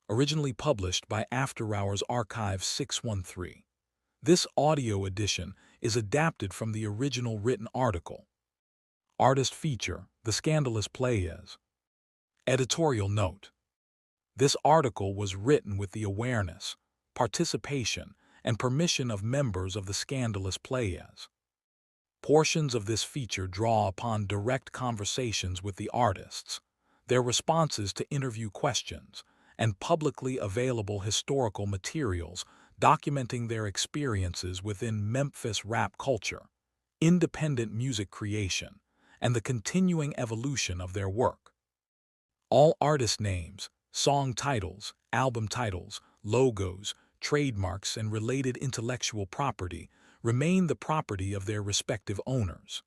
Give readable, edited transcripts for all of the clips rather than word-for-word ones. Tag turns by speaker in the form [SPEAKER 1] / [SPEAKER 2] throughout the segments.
[SPEAKER 1] originally published by Afterhours Archive 613. This audio edition is adapted from the original written article. Artist feature: The Scandalous Playaz. Editorial Note: this article was written with the awareness, participation, and permission of members of the Scandalous Playaz. Portions of this feature draw upon direct conversations with the artists, their responses to interview questions, and publicly available historical materials documenting their experiences within Memphis rap culture, independent music creation, and the continuing evolution of their work. All artist names, song titles, album titles, logos, trademarks, and related intellectual property remain the property of their respective owners.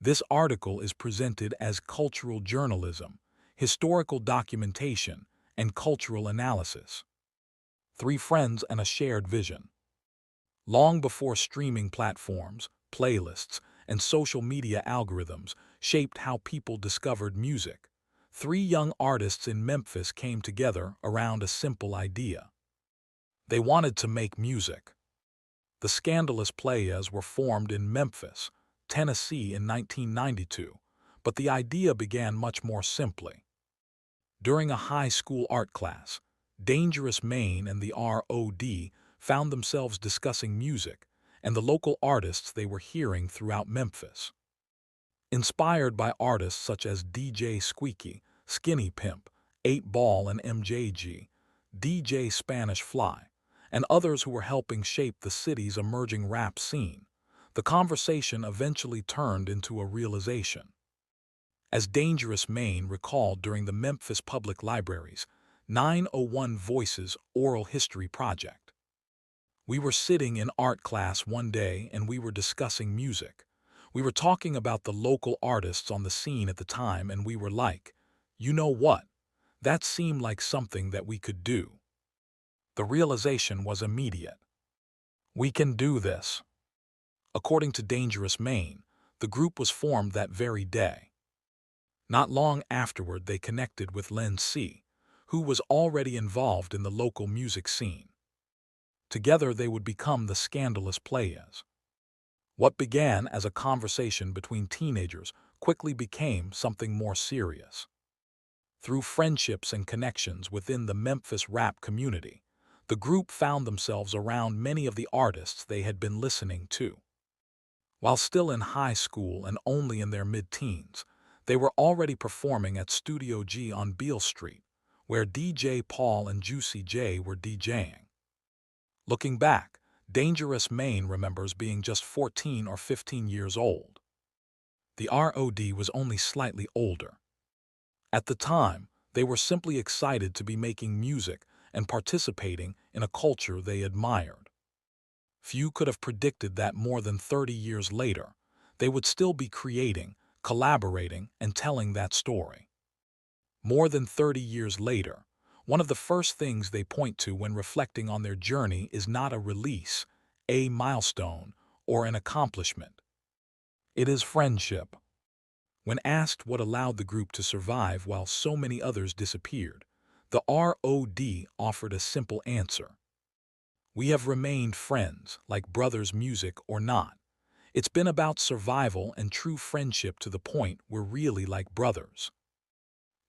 [SPEAKER 1] This article is presented as cultural journalism, historical documentation, and cultural analysis. Three friends and a shared vision. Long before streaming platforms, playlists, and social media algorithms shaped how people discovered music, three young artists in Memphis came together around a simple idea. They wanted to make music. The Scandalous Playaz were formed in Memphis, Tennessee in 1992, but the idea began much more simply. During a high school art class, Dangerous Maine and the R.O.D. found themselves discussing music and the local artists they were hearing throughout Memphis. Inspired by artists such as DJ Squeaky, Skinny Pimp, 8 Ball and MJG, DJ Spanish Fly, and others who were helping shape the city's emerging rap scene, the conversation eventually turned into a realization. As Dangerous Maine recalled during the Memphis Public Library's 901 Voices Oral History Project, "We were sitting in art class one day and we were discussing music. We were talking about the local artists on the scene at the time and we were like, you know what? That seemed like something that we could do." The realization was immediate. We can do this. According to Dangerous Maine, the group was formed that very day. Not long afterward, they connected with Lenn C, who was already involved in the local music scene. Together, they would become the Scandalous Playaz. What began as a conversation between teenagers quickly became something more serious. Through friendships and connections within the Memphis rap community, the group found themselves around many of the artists they had been listening to. While still in high school and only in their mid-teens, they were already performing at Studio G on Beale Street, where DJ Paul and Juicy J were DJing. Looking back, Dangerous Maine remembers being just 14 or 15 years old. The R.O.D. was only slightly older. At the time, they were simply excited to be making music and participating in a culture they admired. Few could have predicted that more than 30 years later, they would still be creating, collaborating, and telling that story. More than 30 years later, one of the first things they point to when reflecting on their journey is not a release, a milestone, or an accomplishment. It is friendship. When asked what allowed the group to survive while so many others disappeared, the R.O.D. offered a simple answer. We have remained friends, like brothers, music or not. It's been about survival and true friendship to the point we're really like brothers.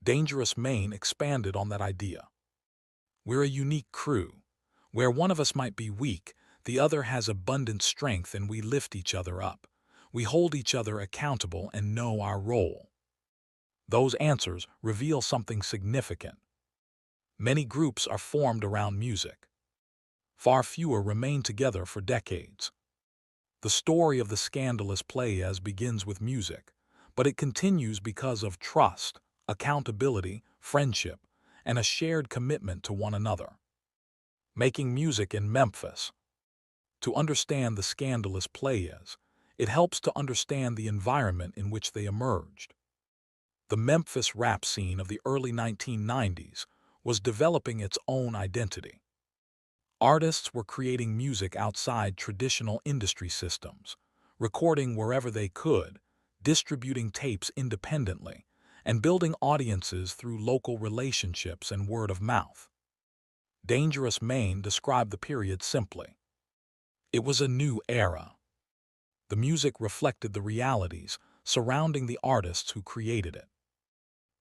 [SPEAKER 1] Dangerous Maine expanded on that idea. We're a unique crew. Where one of us might be weak, the other has abundant strength and we lift each other up. We hold each other accountable and know our role. Those answers reveal something significant. Many groups are formed around music. Far fewer remain together for decades. The story of the Scandalous Playaz begins with music, but it continues because of trust, accountability, friendship, and a shared commitment to one another. Making music in Memphis. To understand the Scandalous Playaz, it helps to understand the environment in which they emerged. The Memphis rap scene of the early 1990s was developing its own identity. Artists were creating music outside traditional industry systems, recording wherever they could, distributing tapes independently, and building audiences through local relationships and word of mouth. Dangerous Maine described the period simply. It was a new era. The music reflected the realities surrounding the artists who created it.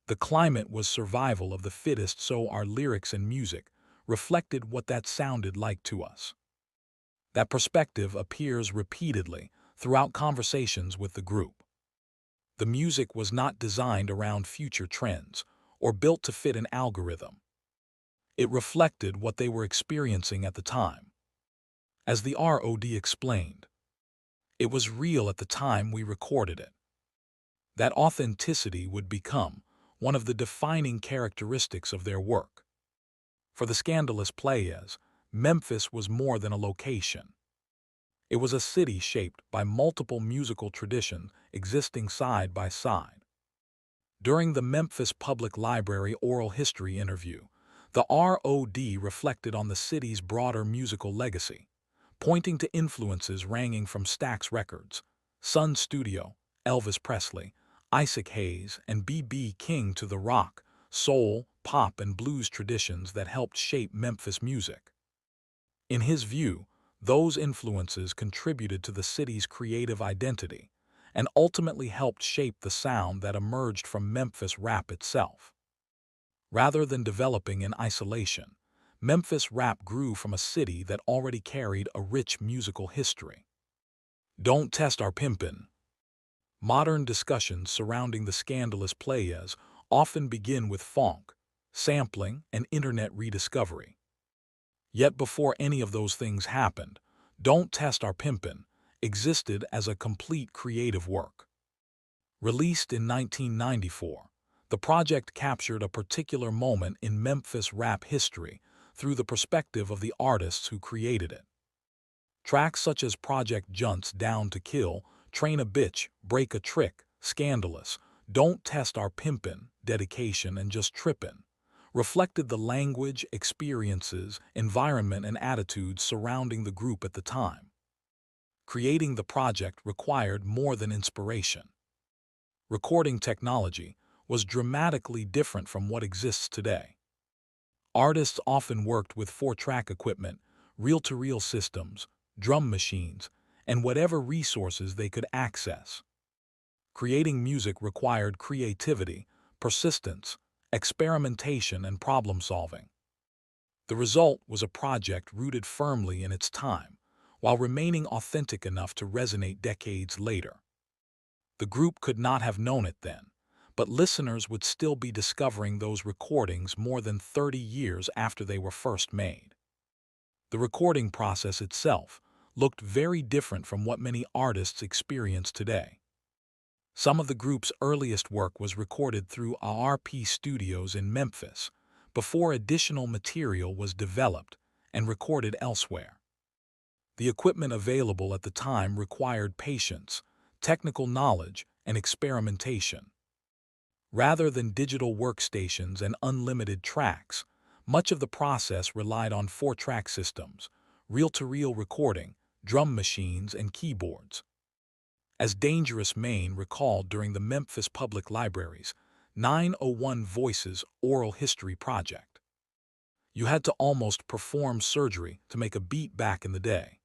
[SPEAKER 1] The climate was survival of the fittest, so our lyrics and music reflected what that sounded like to us. That perspective appears repeatedly throughout conversations with the group. The music was not designed around future trends or built to fit an algorithm. It reflected what they were experiencing at the time. As the R.O.D explained, it was real at the time we recorded it. That authenticity would become one of the defining characteristics of their work. For the Scandalous Playaz, Memphis was more than a location. It was a city shaped by multiple musical traditions existing side by side. During the Memphis Public Library oral history interview, the R.O.D reflected on the city's broader musical legacy, pointing to influences ranging from Stax Records, Sun Studio, Elvis Presley, Isaac Hayes, and B.B. King to the rock, soul, pop, and blues traditions that helped shape Memphis music. In his view, those influences contributed to the city's creative identity and ultimately helped shape the sound that emerged from Memphis rap itself. Rather than developing in isolation, Memphis rap grew from a city that already carried a rich musical history. Don't test our Pimpin. Modern discussions surrounding the Scandalous Playaz often begin with phonk, sampling, and internet rediscovery. Yet before any of those things happened, Don't Test Our Pimpin' existed as a complete creative work. Released in 1994, the project captured a particular moment in Memphis rap history through the perspective of the artists who created it. Tracks such as Project Junt's Down to Kill, Train a Bitch, Break a Trick, Scandalous, Don't Test Our Pimpin', Dedication, and Just Trippin' reflected the language, experiences, environment, and attitudes surrounding the group at the time. Creating the project required more than inspiration. Recording technology was dramatically different from what exists today. Artists often worked with 4-track equipment, reel-to-reel systems, drum machines, and whatever resources they could access. Creating music required creativity, persistence, experimentation, and problem-solving. The result was a project rooted firmly in its time, while remaining authentic enough to resonate decades later. The group could not have known it then, but listeners would still be discovering those recordings more than 30 years after they were first made. The recording process itself looked very different from what many artists experience today. Some of the group's earliest work was recorded through R.P Studios in Memphis, before additional material was developed and recorded elsewhere. The equipment available at the time required patience, technical knowledge, and experimentation. Rather than digital workstations and unlimited tracks, much of the process relied on 4-track systems, reel-to-reel recording, drum machines, and keyboards. As Dangerous Maine recalled during the Memphis Public Library's 901 Voices oral history project, you had to almost perform surgery to make a beat back in the day.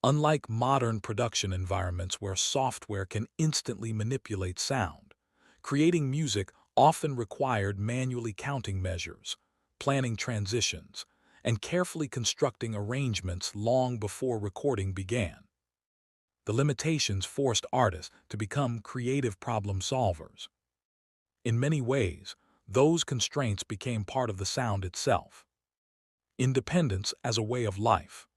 [SPEAKER 1] Unlike modern production environments where software can instantly manipulate sound, creating music often required manually counting measures, planning transitions, and carefully constructing arrangements long before recording began. The limitations forced artists to become creative problem solvers. In many ways, those constraints became part of the sound itself. Independence as a way of life.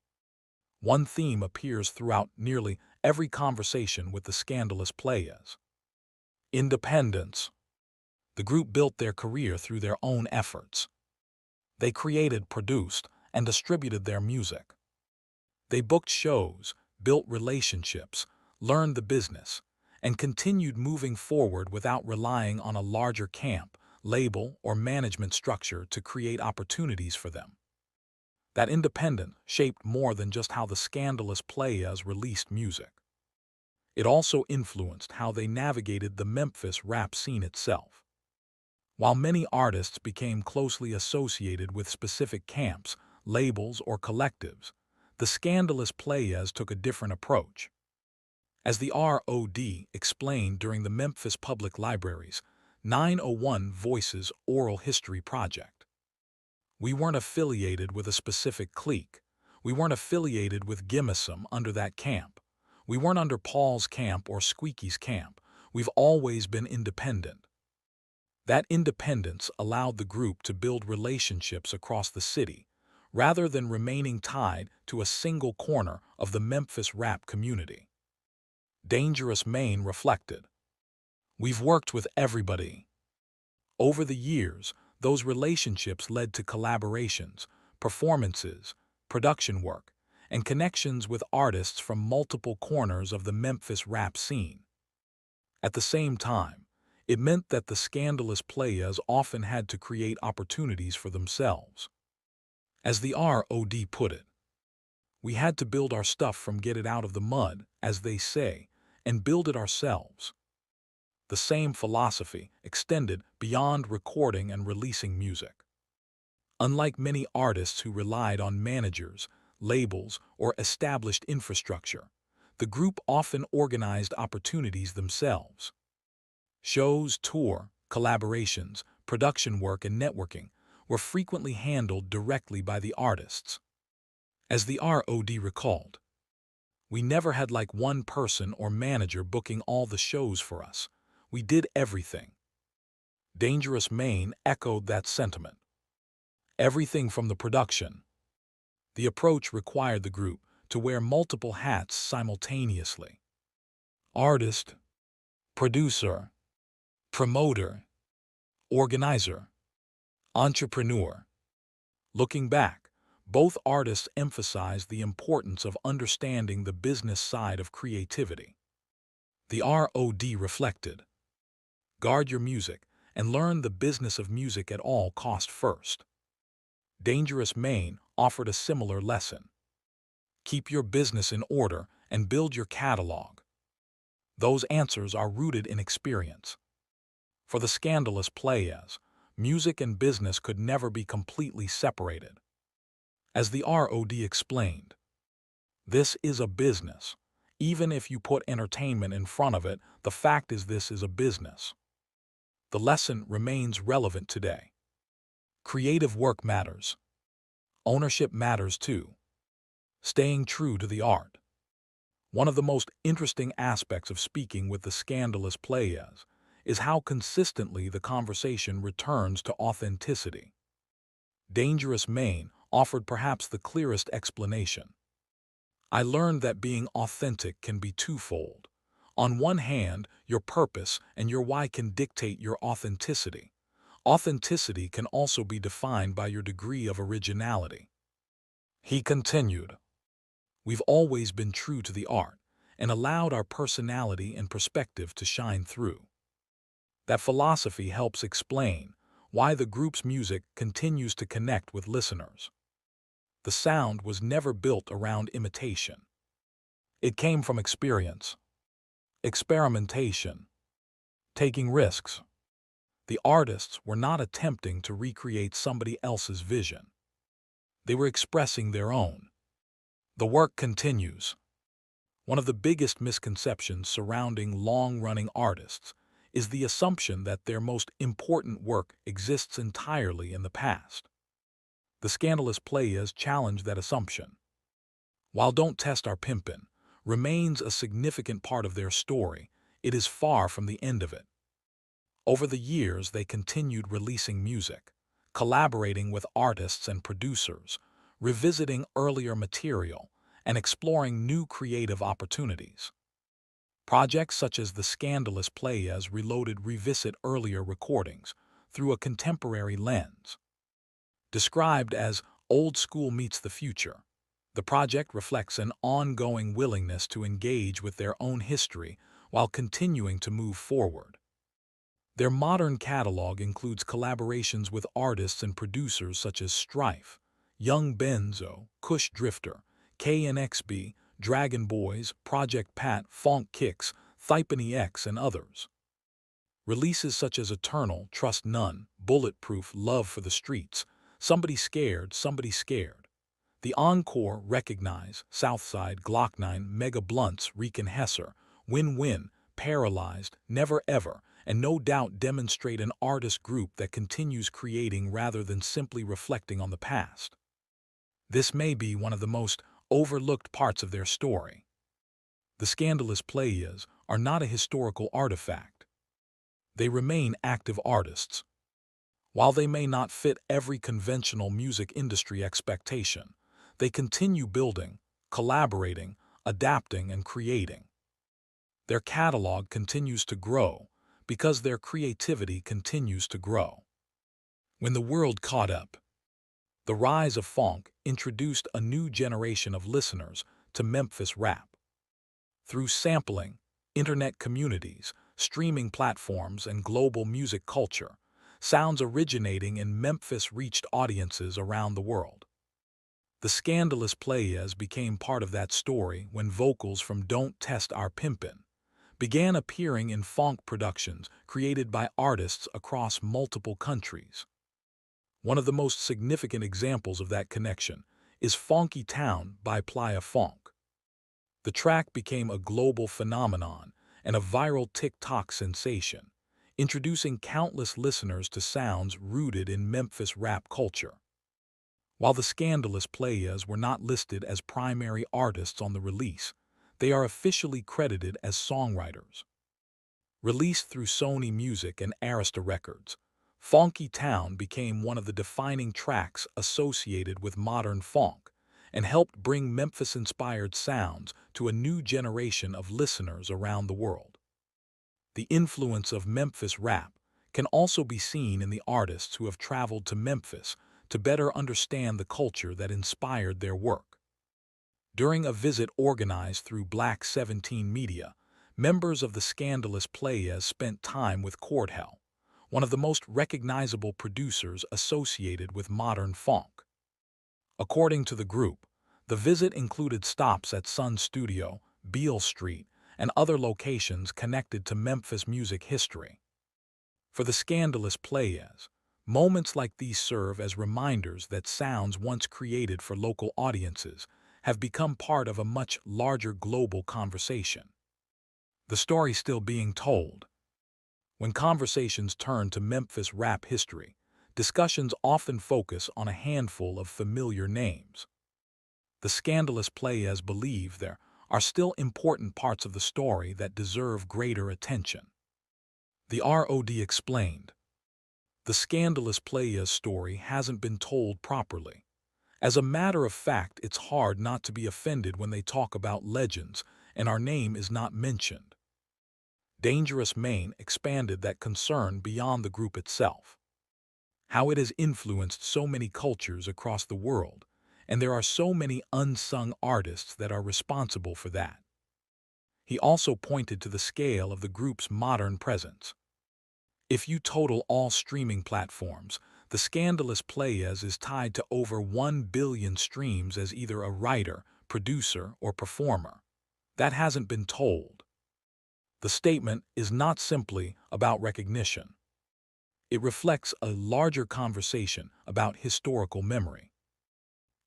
[SPEAKER 1] One theme appears throughout nearly every conversation with the Scandalous Playaz. Independence. The group built their career through their own efforts. They created, produced, and distributed their music. They booked shows, built relationships, learned the business, and continued moving forward without relying on a larger camp, label, or management structure to create opportunities for them. That independence shaped more than just how the Scandalous Playaz released music. It also influenced how they navigated the Memphis rap scene itself. While many artists became closely associated with specific camps, labels, or collectives, the Scandalous Playaz took a different approach. As the R.O.D. explained during the Memphis Public Library's 901 Voices Oral History Project, we weren't affiliated with a specific clique. We weren't affiliated with Gimisum under that camp. We weren't under Paul's camp or Squeaky's camp. We've always been independent. That independence allowed the group to build relationships across the city, rather than remaining tied to a single corner of the Memphis rap community. Dangerous Maine reflected, "We've worked with everybody." Over the years, those relationships led to collaborations, performances, production work, and connections with artists from multiple corners of the Memphis rap scene. At the same time, it meant that the Scandalous Playaz often had to create opportunities for themselves. As the R.O.D. put it, "We had to build our stuff from get it out of the mud, as they say, and build it ourselves." The same philosophy extended beyond recording and releasing music. Unlike many artists who relied on managers, labels, or established infrastructure, the group often organized opportunities themselves. Shows, tour, collaborations, production work, and networking were frequently handled directly by the artists. As the R.O.D. recalled, "We never had like one person or manager booking all the shows for us. We did everything." Dangerous Maine echoed that sentiment. Everything from the production. The approach required the group to wear multiple hats simultaneously. Artist, producer, promoter, organizer, entrepreneur. Looking back, both artists emphasized the importance of understanding the business side of creativity. The R.O.D. reflected, "Guard your music and learn the business of music at all cost first." Dangerous Maine offered a similar lesson. "Keep your business in order and build your catalog." Those answers are rooted in experience. For the Scandalous Playaz, music and business could never be completely separated. As the R.O.D. explained, "This is a business. Even if you put entertainment in front of it, the fact is this is a business." The lesson remains relevant today. Creative work matters. Ownership matters too. Staying true to the art. One of the most interesting aspects of speaking with the Scandalous Playaz is how consistently the conversation returns to authenticity. Dangerous Maine offered perhaps the clearest explanation. "I learned that being authentic can be twofold. On one hand, your purpose and your why can dictate your authenticity. Authenticity can also be defined by your degree of originality." He continued, "We've always been true to the art and allowed our personality and perspective to shine through." That philosophy helps explain why the group's music continues to connect with listeners. The sound was never built around imitation. It came from experience, experimentation, taking risks. The artists were not attempting to recreate somebody else's vision. They were expressing their own. The work continues. One of the biggest misconceptions surrounding long-running artists is the assumption that their most important work exists entirely in the past. The Scandalous Playaz challenged that assumption. While Don't Test Our Pimpin' remains a significant part of their story, it is far from the end of it. Over the years, they continued releasing music, collaborating with artists and producers, revisiting earlier material, and exploring new creative opportunities. Projects such as the Scandalous Playaz Reloaded revisit earlier recordings through a contemporary lens. Described as old school meets the future, the project reflects an ongoing willingness to engage with their own history while continuing to move forward. Their modern catalog includes collaborations with artists and producers such as Strife, Young Benzo, Kush Drifter, KNXB, Dragon Boys, Project Pat, Phonk Kicks, Thipany X, and others. Releases such as Eternal, Trust None, Bulletproof, Love for the Streets, Somebody Scared, Somebody Scared. The Encore, Recognize, Southside, Glock 9, Mega Blunts, Rican Hesser, Win-Win, Paralyzed, Never Ever, and No Doubt demonstrate an artist group that continues creating rather than simply reflecting on the past. This may be one of the most overlooked parts of their story. The Scandalous Playaz are not a historical artifact. They remain active artists. While they may not fit every conventional music industry expectation, they continue building, collaborating, adapting, and creating. Their catalog continues to grow because their creativity continues to grow. When the world caught up, the rise of phonk introduced a new generation of listeners to Memphis rap. Through sampling, internet communities, streaming platforms, and global music culture, sounds originating in Memphis reached audiences around the world. The Scandalous Playaz became part of that story when vocals from Don't Test Our Pimpin' began appearing in phonk productions created by artists across multiple countries. One of the most significant examples of that connection is Funky Town by Playa Phonk. The track became a global phenomenon and a viral TikTok sensation, introducing countless listeners to sounds rooted in Memphis rap culture. While the Scandalous Playaz were not listed as primary artists on the release, they are officially credited as songwriters. Released through Sony Music and Arista Records, Funky Town became one of the defining tracks associated with modern phonk and helped bring Memphis-inspired sounds to a new generation of listeners around the world. The influence of Memphis rap can also be seen in the artists who have traveled to Memphis to better understand the culture that inspired their work. During a visit organized through Black 17 Media, members of the Scandalous Playaz spent time with Cordell, one of the most recognizable producers associated with modern phonk. According to the group, the visit included stops at Sun Studio, Beale Street, and other locations connected to Memphis music history. For the Scandalous Playaz, moments like these serve as reminders that sounds once created for local audiences have become part of a much larger global conversation. The story still being told. When conversations turn to Memphis rap history, discussions often focus on a handful of familiar names. The Scandalous Playaz believe there are still important parts of the story that deserve greater attention. The R.O.D. explained, "The Scandalous Playaz story hasn't been told properly. As a matter of fact, it's hard not to be offended when they talk about legends and our name is not mentioned." Dangerous Maine expanded that concern beyond the group itself. How it has influenced so many cultures across the world, and there are so many unsung artists that are responsible for that. He also pointed to the scale of the group's modern presence. If you total all streaming platforms, the Scandalous Playaz is tied to over 1 billion streams as either a writer, producer, or performer. That hasn't been told. The statement is not simply about recognition. It reflects a larger conversation about historical memory.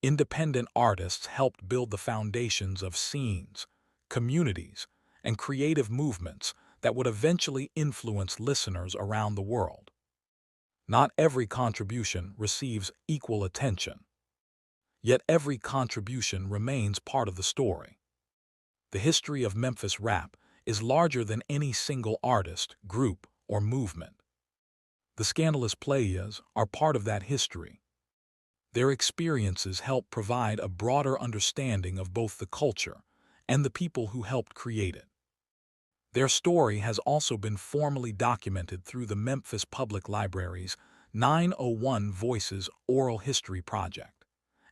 [SPEAKER 1] Independent artists helped build the foundations of scenes, communities, and creative movements that would eventually influence listeners around the world. Not every contribution receives equal attention. Yet every contribution remains part of the story. The history of Memphis rap is larger than any single artist, group, or movement. The Scandalous Playaz are part of that history. Their experiences help provide a broader understanding of both the culture and the people who helped create it. Their story has also been formally documented through the Memphis Public Library's 901 Voices Oral History Project,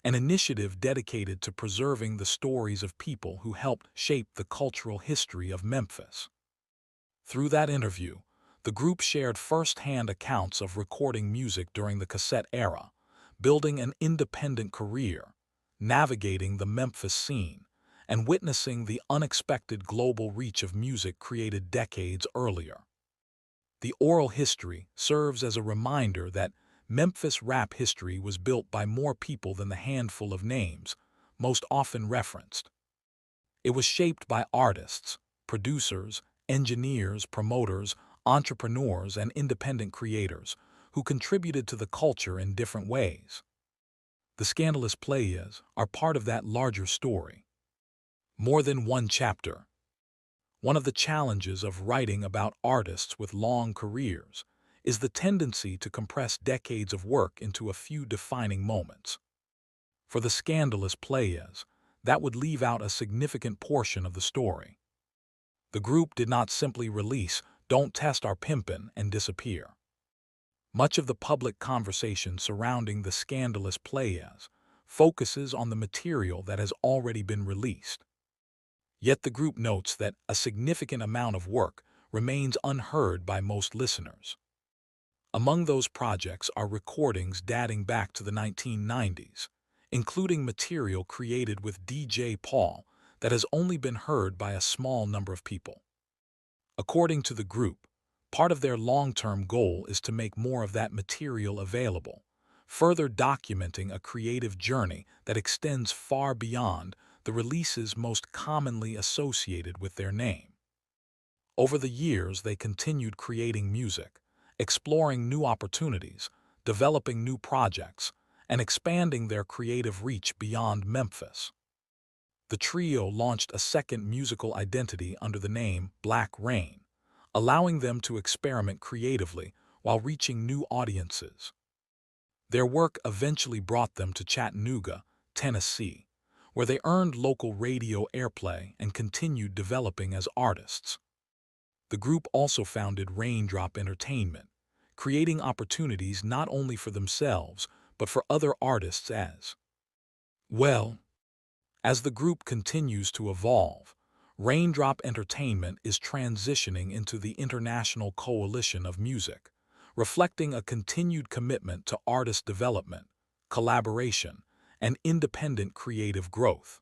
[SPEAKER 1] an initiative dedicated to preserving the stories of people who helped shape the cultural history of Memphis. Through that interview, the group shared first-hand accounts of recording music during the cassette era, building an independent career, navigating the Memphis scene, and witnessing the unexpected global reach of music created decades earlier. The oral history serves as a reminder that Memphis rap history was built by more people than the handful of names most often referenced. It was shaped by artists, producers, engineers, promoters, entrepreneurs, and independent creators who contributed to the culture in different ways. The Scandalous Playaz are part of that larger story. More than one chapter. One of the challenges of writing about artists with long careers is the tendency to compress decades of work into a few defining moments. For the Scandalous Playaz, that would leave out a significant portion of the story. The group did not simply release "Don't Test Our Pimpin" and disappear. Much of the public conversation surrounding the Scandalous Playaz focuses on the material that has already been released. Yet the group notes that a significant amount of work remains unheard by most listeners. Among those projects are recordings dating back to the 1990s, including material created with DJ Paul that has only been heard by a small number of people. According to the group, part of their long-term goal is to make more of that material available, further documenting a creative journey that extends far beyond the releases most commonly associated with their name. Over the years, they continued creating music, exploring new opportunities, developing new projects, and expanding their creative reach beyond Memphis. The trio launched a second musical identity under the name Black Rain, allowing them to experiment creatively while reaching new audiences. Their work eventually brought them to Chattanooga, Tennessee, where they earned local radio airplay and continued developing as artists. The group also founded Raindrop Entertainment, creating opportunities not only for themselves but for other artists as well. As the group continues to evolve, Raindrop Entertainment is transitioning into the International Coalition of Music, reflecting a continued commitment to artist development, collaboration, and independent creative growth.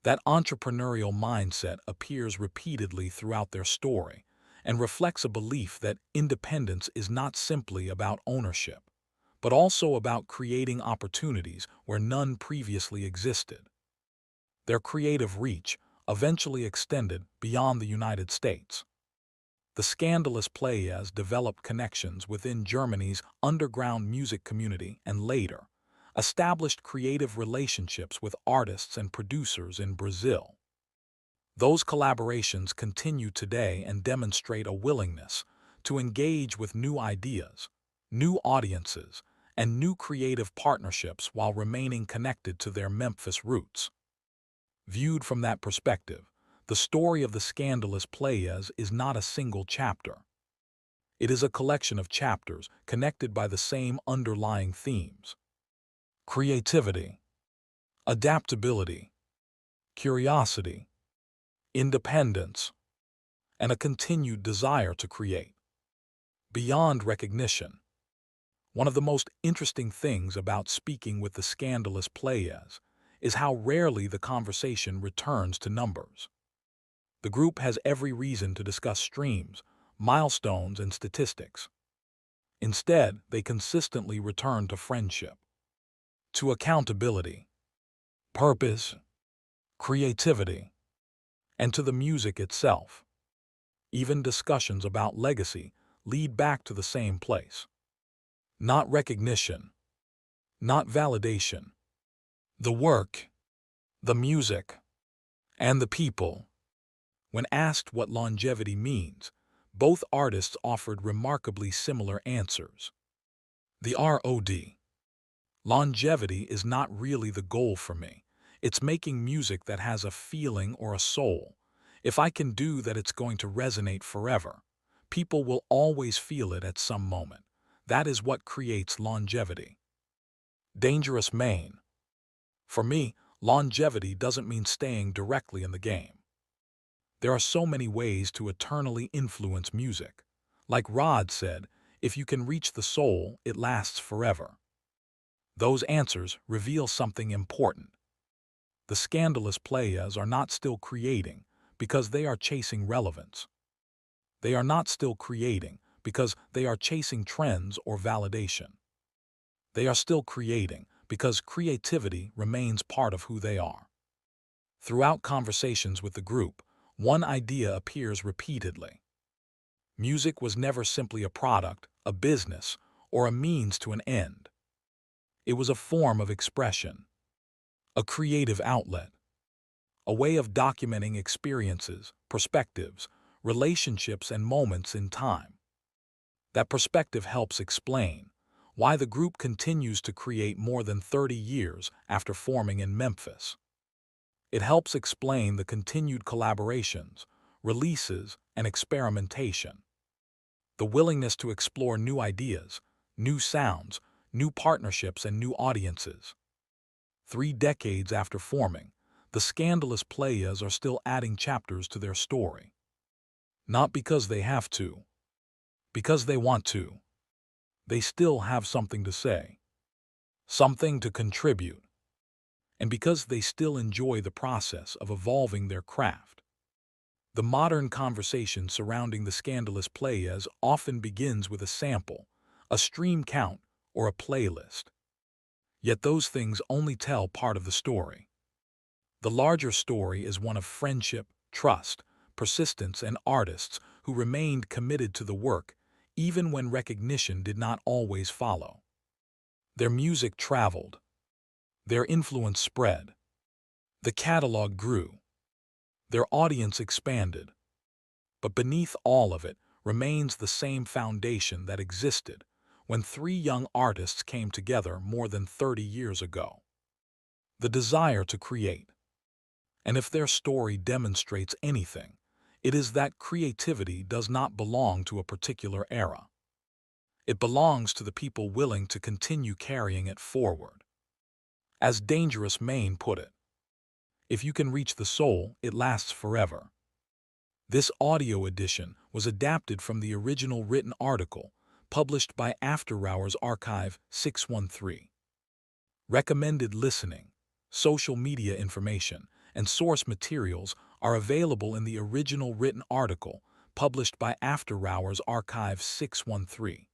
[SPEAKER 1] That entrepreneurial mindset appears repeatedly throughout their story and reflects a belief that independence is not simply about ownership, but also about creating opportunities where none previously existed. Their creative reach eventually extended beyond the United States. The Scandalous Playaz developed connections within Germany's underground music community and later established creative relationships with artists and producers in Brazil. Those collaborations continue today and demonstrate a willingness to engage with new ideas, new audiences, and new creative partnerships while remaining connected to their Memphis roots. Viewed from that perspective, the story of the Scandalous Playaz is not a single chapter. It is a collection of chapters connected by the same underlying themes: creativity, adaptability, curiosity, independence, and a continued desire to create. Beyond recognition. One of the most interesting things about speaking with the Scandalous Playaz is how rarely the conversation returns to numbers. The group has every reason to discuss streams, milestones, and statistics. Instead, they consistently return to friendship, to accountability, purpose, creativity, and to the music itself. Even discussions about legacy lead back to the same place. Not recognition, not validation. The work, the music, and the people. When asked what longevity means, both artists offered remarkably similar answers. The R.O.D. Longevity is not really the goal for me. It's making music that has a feeling or a soul. If I can do that, it's going to resonate forever. People will always feel it at some moment. That is what creates longevity. Dangerous Maine. For me, longevity doesn't mean staying directly in the game. There are so many ways to eternally influence music. Like R.O.D said, if you can reach the soul, it lasts forever. Those answers reveal something important. The Scandalous Playaz are not still creating because they are chasing relevance. They are not still creating because they are chasing trends or validation. They are still creating because creativity remains part of who they are. Throughout conversations with the group, one idea appears repeatedly. Music was never simply a product, a business, or a means to an end. It was a form of expression, a creative outlet, a way of documenting experiences, perspectives, relationships, and moments in time. That perspective helps explain why the group continues to create more than 30 years after forming in Memphis. It helps explain the continued collaborations, releases, and experimentation. The willingness to explore new ideas, new sounds, new partnerships, and new audiences. 3 decades after forming, the Scandalous Playaz are still adding chapters to their story. Not because they have to, because they want to. They still have something to say, something to contribute, and because they still enjoy the process of evolving their craft. The modern conversation surrounding the Scandalous Playaz often begins with a sample, a stream count, or a playlist. Yet those things only tell part of the story. The larger story is one of friendship, trust, persistence, and artists who remained committed to the work even when recognition did not always follow. Their music traveled. Their influence spread. The catalog grew. Their audience expanded. But beneath all of it remains the same foundation that existed when 3 young artists came together more than 30 years ago. The desire to create. And if their story demonstrates anything, it is that creativity does not belong to a particular era. It belongs to the people willing to continue carrying it forward. As Dangerous Maine put it, if you can reach the soul, it lasts forever. This audio edition was adapted from the original written article published by Afterhours Archive 613. Recommended listening, social media information, and source materials are available in the original written article published by Afterhours Archive 613.